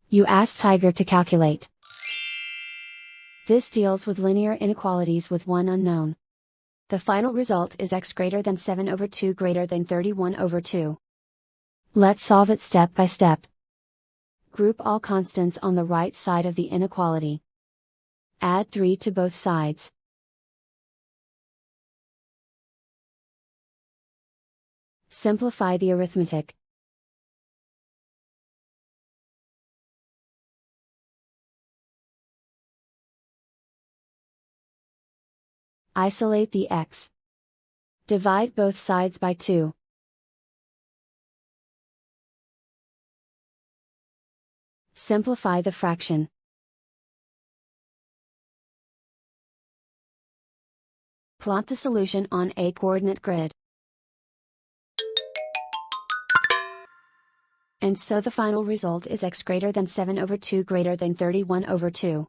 You ask Tiger to calculate. This deals with linear inequalities with one unknown. The final result is x greater than 7 over 2 greater than 31 over 2. Let's solve it step by step. Group all constants on the right side of the inequality. Add 3 to both sides. Simplify the arithmetic. Isolate the x. Divide both sides by 2. Simplify the fraction. Plot the solution on a coordinate grid. And so the final result is x greater than 7 over 2 greater than 31 over 2.